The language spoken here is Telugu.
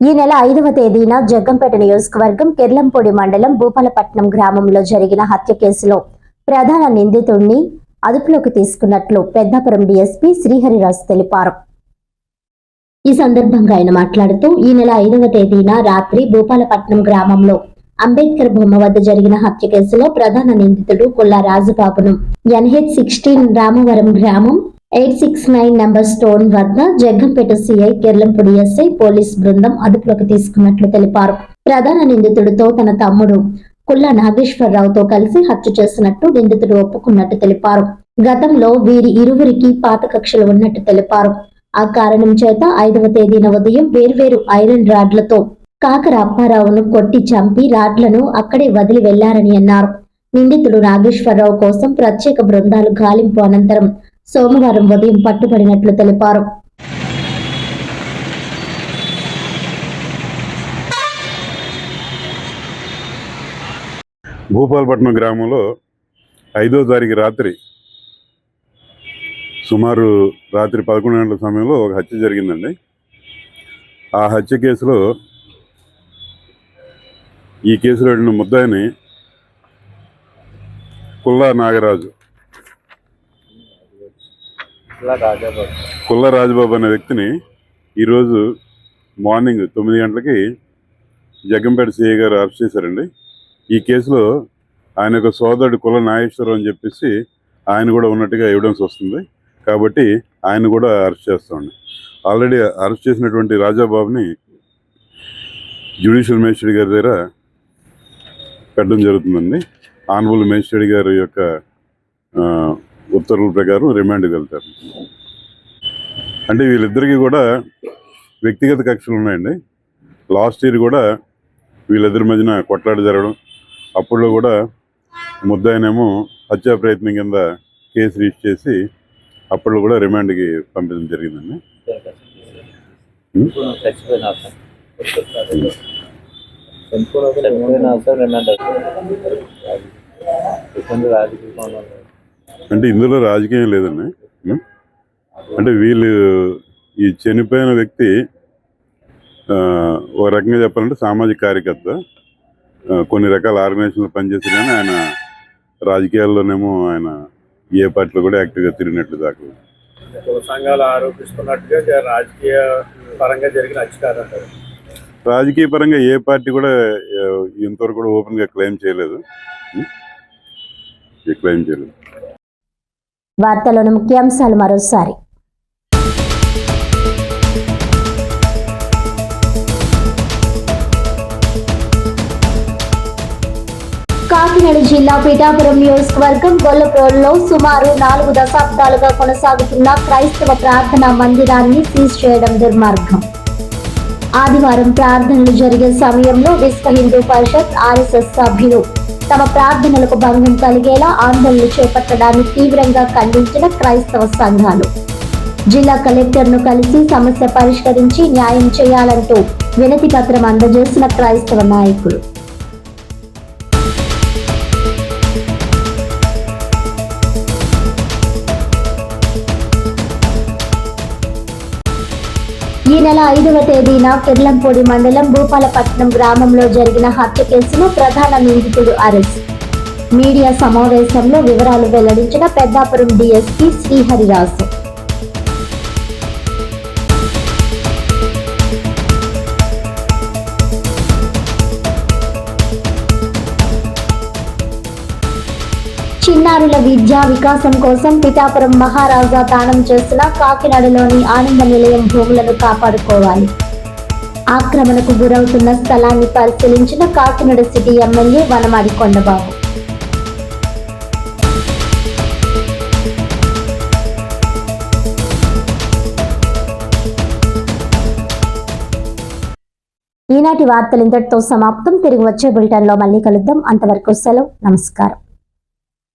ఈ నెల 5వ తేదీన జగ్గంపేట నియోజకవర్గం కెర్లంపూడి మండలం భూపాలపట్నం గ్రామంలో జరిగిన హత్య కేసులో ప్రధాన నిందితుడిని అదుపులోకి తీసుకున్నట్లు పెద్దాపురం డీఎస్పీ శ్రీహరిరాజు తెలిపారు. ఈ సందర్భంగా ఆయన మాట్లాడుతూ ఈ నెల 5వ తేదీన రాత్రి భూపాలపట్నం గ్రామంలో అంబేద్కర్ బొమ్మ వద్ద జరిగిన హత్య కేసులో ప్రధాన నిందితుడు కొల్లా రాజబాబును NH16 రామవరం గ్రామం 869 నంబర్ స్టోన్ వద్ద Jaggampeta CI Kirlampudi SI police బృందం అదుపులోకి తీసుకున్నట్లు తెలిపారు. ప్రధాన నిందితుడితో తన తమ్ముడు కొల్లా నాగేశ్వరరావుతో కలిసి హత్య చేసినట్టు నిందితుడు ఒప్పుకున్నట్టు తెలిపారు. గతంలో వీరి ఇరువురికి పాత కక్షలు ఉన్నట్టు తెలిపారు. ఆ కారణం చేత 5వ తేదీన ఉదయం వేర్వేరు ఐరన్ రాడ్లతో కాకర అప్పారావును కొట్టి చంపి రాడ్లను అక్కడే వదిలి వెళ్లారని అన్నారు. నిందితుడు నాగేశ్వరరావు కోసం ప్రత్యేక బృందాలు గాలింపు అనంతరం సోమవారం ఉదయం పట్టుబడినట్లు తెలిపారు. భూపాలపట్నం గ్రామంలో 5వ తారీఖు రాత్రి సుమారు రాత్రి 11 గంటల సమయంలో ఒక హత్య జరిగిందండి. ఆ హత్య కేసులో ఈ కేసులో ఉన్న ముద్దాయిని కుల్లా రాజబాబు అనే వ్యక్తిని ఈరోజు మార్నింగ్ 9 గంటలకి జగ్గంపేట సిఐ గారు అరెస్ట్ చేశారండి. ఈ కేసులో ఆయన యొక్క సోదరుడు కుల్ల నాగేశ్వరరావు అని చెప్పేసి ఆయన కూడా ఉన్నట్టుగా ఎవిడెన్స్ వస్తుంది. కాబట్టి ఆయన కూడా అరెస్ట్ చేస్తామండి. ఆల్రెడీ అరెస్ట్ చేసినటువంటి రాజాబాబుని జ్యుడిషియల్ మేజిస్ట్రేట్ గారి దగ్గర పెట్టడం జరుగుతుందండి. ఆనరబుల్ మేజిస్ట్రేట్ గారి యొక్క ఉత్తర్వుల ప్రకారం రిమాండ్కి వెళ్తారు. అంటే వీళ్ళిద్దరికీ కూడా వ్యక్తిగత కక్షలు ఉన్నాయండి. లాస్ట్ ఇయర్ కూడా వీళ్ళిద్దరి మధ్యన కొట్లాట జరగడం, అప్పుడులో కూడా ముద్దాయినేమో హత్యా ప్రయత్నం కింద కేసు రిజిస్టర్ చేసి అప్పట్లో కూడా రిమాండ్కి పంపించడం జరిగిందండి. అంటే ఇందులో రాజకీయం లేదండి. అంటే వీళ్ళు ఈ చనిపోయిన వ్యక్తి ఒక రకంగా చెప్పాలంటే సామాజిక కార్యకర్త, కొన్ని రకాల ఆర్గనైజేషన్లో పనిచేసి కానీ ఆయన రాజకీయాల్లోనేమో ఆయన ఏ పార్టీలో కూడా యాక్టివ్గా తిరిగినట్లు దాఖలు సంఘాలు ఆరోపిస్తున్నట్టుగా రాజకీయ పరంగా జరిగిన అధికారం అంటారు. రాజకీయ పరంగా ఏ పార్టీ కూడా ఇంతవరకు కూడా ఓపెన్గా క్లెయిమ్ చేయలేదు. వార్తలోని ముఖ్యాంశాలు మరోసారి. కాకినాడ జిల్లా పిఠాపురం నియోజకవర్గం గొల్లప్రోలులో సుమారు 4 దశాబ్దాలుగా కొనసాగుతున్న క్రైస్తవ ప్రార్థనా మందిరాన్ని సీజ్ చేయడం దుర్మార్గం. ఆదివారం ప్రార్థనలు జరిగే సమయంలో విశ్వ హిందూ పరిషత్ RSS సభ్యులు తమ ప్రార్థనలకు భంగం కలిగేలా ఆందోళనలు చేపట్టడాన్ని తీవ్రంగా ఖండించిన క్రైస్తవ సంఘాలు జిల్లా కలెక్టర్ను కలిసి సమస్య పరిష్కరించి న్యాయం చేయాలంటూ వినతి పత్రం అందజేసిన క్రైస్తవ నాయకులు. ఈ నెల 5వ తేదీన కెర్లంపూడి మండలం భూపాలపట్నం గ్రామంలో జరిగిన హత్య కేసులో ప్రధాన నిందితుడు అరెస్ట్. మీడియా సమావేశంలో వివరాలు వెల్లడించిన పెద్దాపురం డీఎస్పీ శ్రీహరిరాజు. చిన్నారుల విద్యా వికాసం కోసం పిఠాపురం మహారాజా దానం చేసిన కాకినాడలోని ఆనంద నిలయం భూములను కాపాడుకోవాలి. ఆక్రమణకు గురవుతున్న స్థలాన్ని పరిశీలించిన కాకినాడ సిటీ ఎమ్మెల్యే వనమాడి కొండబాబు. ఈనాటి వార్తలు ఇంతటితో సమాప్తం. తిరిగి వచ్చే బులెటిన్లో మళ్ళీ కలుద్దాం. అంతవరకు సెలవు. నమస్కారం.